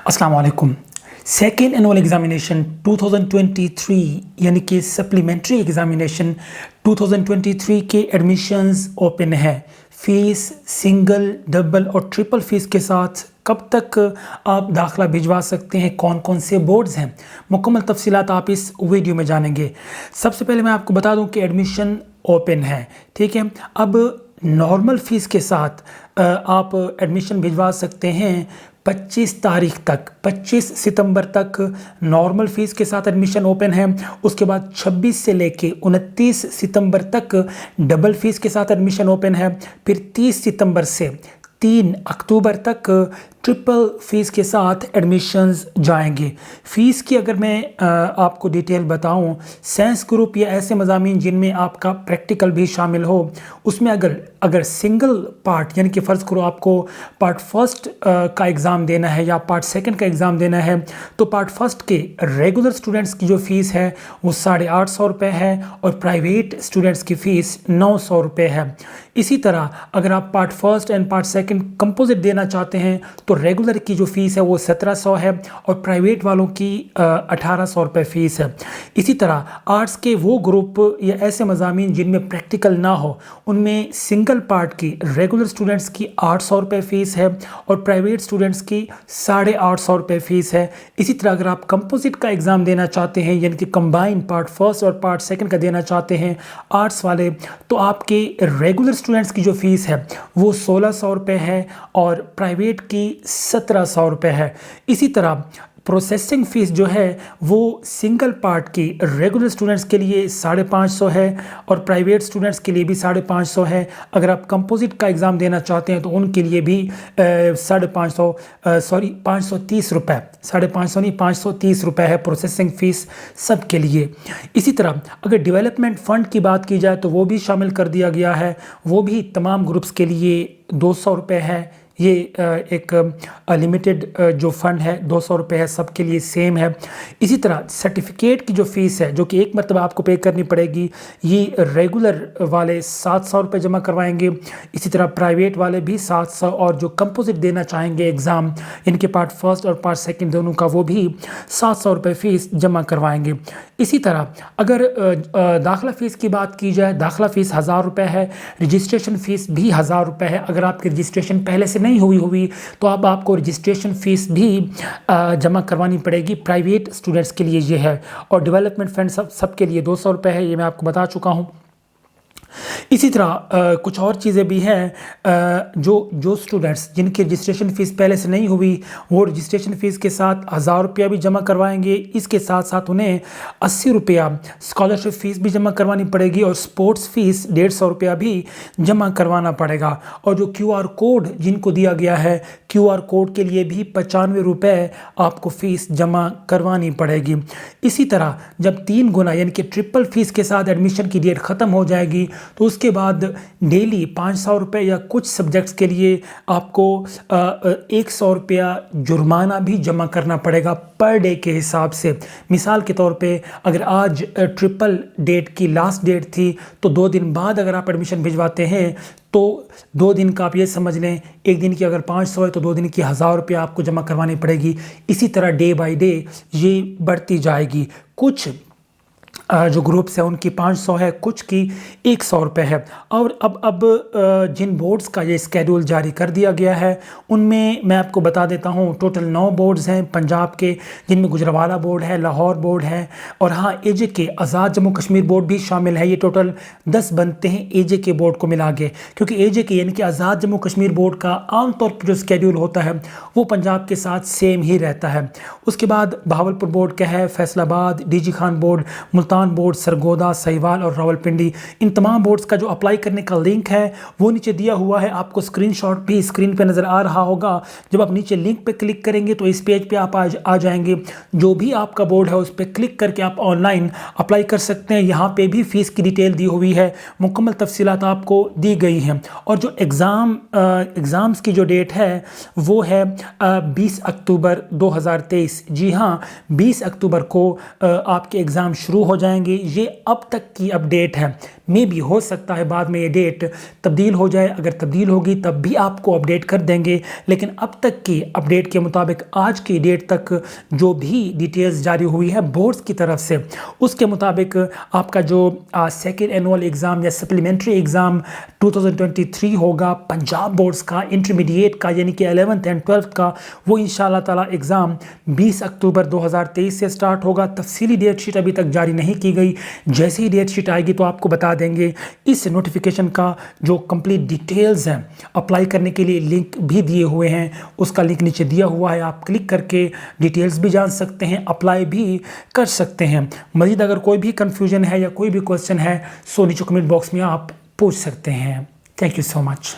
अस्सलाम वालेकुम। Second annual examination 2023 यानी कि सप्लीमेंट्री एग्जामिनेशन 2023 के एडमिशन्स ओपन है। फ़ीस सिंगल, डबल और ट्रिपल फ़ीस के साथ कब तक आप दाखिला भिजवा सकते हैं, कौन कौन से बोर्ड्स हैं, मुकम्मल तफसीलात आप इस वीडियो में जानेंगे। सबसे पहले मैं आपको बता दूं कि एडमिशन ओपन है, ठीक है। अब नॉर्मल फ़ीस के साथ आप एडमिशन भिजवा सकते हैं 25 तारीख तक, 25 सितंबर तक नॉर्मल फ़ीस के साथ एडमिशन ओपन है। उसके बाद 26 से लेके 29 सितंबर तक डबल फ़ीस के साथ एडमिशन ओपन है। फिर 30 सितंबर से 3 अक्टूबर तक ट्रिपल फ़ीस के साथ एडमिशन्स जाएंगे। फ़ीस की अगर मैं आपको डिटेल बताऊं, साइंस ग्रुप या ऐसे मज़ामीन जिनमें आपका प्रैक्टिकल भी शामिल हो, उसमें अगर सिंगल पार्ट यानी कि फ़र्ज़ करो आपको पार्ट फर्स्ट का एग्ज़ाम देना है या पार्ट सेकंड का एग्ज़ाम देना है, तो पार्ट फर्स्ट के रेगुलर स्टूडेंट्स की जो फ़ीस है वो 850 रुपये है और प्राइवेट स्टूडेंट्स की फ़ीस 900 रुपये है। इसी तरह अगर आप part first and part second composite देना चाहते हैं तो रेगुलर की जो फ़ीस है वो 1700 है और प्राइवेट वालों की 1800 रुपये फ़ीस है। इसी तरह आर्ट्स के वो ग्रुप या ऐसे मज़ामीन जिनमें प्रैक्टिकल ना हो, उनमें सिंगल पार्ट की रेगुलर स्टूडेंट्स की 800 रुपये फ़ीस है और प्राइवेट स्टूडेंट्स की 850 रुपये फ़ीस है। इसी तरह अगर आप कंपोजिट का एग्ज़ाम देना चाहते हैं यानी कि कंबाइन पार्ट फर्स्ट और पार्ट सेकंड का देना चाहते हैं आर्ट्स वाले, तो आपके रेगुलर स्टूडेंट्स की जो फ़ीस है वो 1600 रुपये है और प्राइवेट की 1700 रुपये है। इसी तरह प्रोसेसिंग फ़ीस जो है वो सिंगल पार्ट की रेगुलर स्टूडेंट्स के लिए 550 है और प्राइवेट स्टूडेंट्स के लिए भी 550 है। अगर आप कंपोजिट का एग्ज़ाम देना चाहते हैं तो उनके लिए भी 530 रुपये, 550 नहीं 530 रुपये है प्रोसेसिंग फ़ीस सब के लिए। इसी तरह अगर डेवलपमेंट फ़ंड की बात की जाए तो वो भी शामिल कर दिया गया है, वो भी तमाम ग्रुप्स के लिए 200 रुपये है। ये एक लिमिटेड जो फ़ंड है 200 रुपये है, सबके लिए सेम है। इसी तरह सर्टिफिकेट की जो फ़ीस है जो कि एक मरतबा आपको पे करनी पड़ेगी, ये रेगुलर वाले 700 रुपये जमा करवाएंगे। इसी तरह प्राइवेट वाले भी 700 और जो कंपोजिट देना चाहेंगे एग्ज़ाम इनके पार्ट फर्स्ट और पार्ट सेकंड दोनों का वो भी 700 रुपये फ़ीस जमा करवाएंगे। इसी तरह अगर दाखिला फ़ीस की बात की जाए, दाखिला फ़ीस 1000 रुपये है, रजिस्ट्रेशन फ़ीस भी 1000 रुपये है। अगर आपकी रजिस्ट्रेशन पहले से नहीं हुई तो अब आपको रजिस्ट्रेशन फ़ीस भी जमा करवानी पड़ेगी। प्राइवेट स्टूडेंट्स के लिए ये है और डेवलपमेंट फंड सबके लिए 200 रुपये है, ये मैं आपको बता चुका हूँ। इसी तरह कुछ और चीज़ें भी हैं, जो स्टूडेंट्स जिनकी रजिस्ट्रेशन फ़ीस पहले से नहीं हुई वो रजिस्ट्रेशन फ़ीस के साथ 1000 रुपया भी जमा करवाएंगे। इसके साथ साथ उन्हें 80 रुपया स्कॉलरशिप फ़ीस भी जमा करवानी पड़ेगी और स्पोर्ट्स फ़ीस 150 रुपया भी जमा करवाना पड़ेगा। और जो QR कोड जिनको दिया गया है, QR कोड के लिए भी 95 रुपये आपको फ़ीस जमा करवानी पड़ेगी। इसी तरह जब 3 गुना यानी कि ट्रिपल फ़ीस के साथ एडमिशन की डेट ख़त्म हो जाएगी तो उसके बाद डेली 500 रुपये या कुछ सब्जेक्ट्स के लिए आपको 100 रुपया जुर्माना भी जमा करना पड़ेगा पर डे के हिसाब से। मिसाल के तौर पे अगर आज ट्रिपल डेट की लास्ट डेट थी तो 2 दिन बाद अगर आप एडमिशन भिजवाते हैं तो 2 दिन का आप ये समझ लें, एक दिन की अगर 500 है तो 2 दिन की 1000 रुपया आपको जमा करवानी पड़ेगी। इसी तरह डे बाय डे ये बढ़ती जाएगी। कुछ जो ग्रुप्स है उनकी 500 है, कुछ की 100 रुपये है। और अब जिन बोर्ड्स का ये स्केड्यूल जारी कर दिया गया है उनमें मैं आपको बता देता हूँ, टोटल 9 बोर्ड्स हैं पंजाब के, जिनमें गुजरावाला बोर्ड है, लाहौर बोर्ड है और हाँ AJK आज़ाद जम्मू कश्मीर बोर्ड भी शामिल है। ये टोटल 10 बनते हैं AJK बोर्ड को मिला के, क्योंकि AJK यानी कि आज़ाद जम्मू कश्मीर बोर्ड का आमतौर पर जो स्केड्यूल होता है वो पंजाब के साथ सेम ही रहता है। उसके बाद बहावलपुर बोर्ड का है, Faisalabad, DG Khan board, Multan board, Sargodha, Sahiwal और रावलपिंडी, इन तमाम बोर्ड्स का जो अप्लाई करने का लिंक है वो नीचे दिया हुआ है। आपको स्क्रीनशॉट भी स्क्रीन पे नज़र आ रहा होगा। जब आप नीचे लिंक पे क्लिक करेंगे तो इस पेज पे आप आ जाएंगे। जो भी आपका बोर्ड है उस पर क्लिक करके आप ऑनलाइन अप्लाई कर सकते हैं। यहाँ पे भी फ़ीस की डिटेल दी हुई है, मुकम्मल तफसीलात आपको दी गई हैं। और जो एग्ज़ाम्स की जो डेट है वो है 20 अक्टूबर 2023। जी हाँ, 20 अक्टूबर को आपके एग्ज़ाम शुरू हो जाएंगे। जाएंगे। ये अब तक की अपडेट है, मे भी हो सकता है बाद में ये डेट तब्दील हो जाए, अगर तब्दील होगी तब भी आपको अपडेट कर देंगे। लेकिन अब तक की अपडेट के मुताबिक आज की डेट तक जो भी डिटेल्स जारी हुई है बोर्ड्स की तरफ से, उसके मुताबिक आपका जो सेकेंड एनुअल एग्ज़ाम या सप्लीमेंट्री एग्ज़ाम 2023 होगा पंजाब बोर्ड्स का, इंटरमीडिएट का यानी कि 11th एंड 12th का, वो इंशाल्लाह ताला एग्ज़ाम 20 अक्टूबर 2023 से स्टार्ट होगा। तफसीली डेट शीट अभी तक जारी नहीं की गई, जैसे ही डेट शीट आएगी तो आपको बता देंगे। इस नोटिफिकेशन का जो कंप्लीट डिटेल्स हैं, अप्लाई करने के लिए लिंक भी दिए हुए हैं, उसका लिंक नीचे दिया हुआ है, आप क्लिक करके डिटेल्स भी जान सकते हैं, अप्लाई भी कर सकते हैं। मज़ीद अगर कोई भी कन्फ्यूजन है या कोई भी क्वेश्चन है सो नीचे कमेंट बॉक्स में आप पूछ सकते हैं। Thank you so much.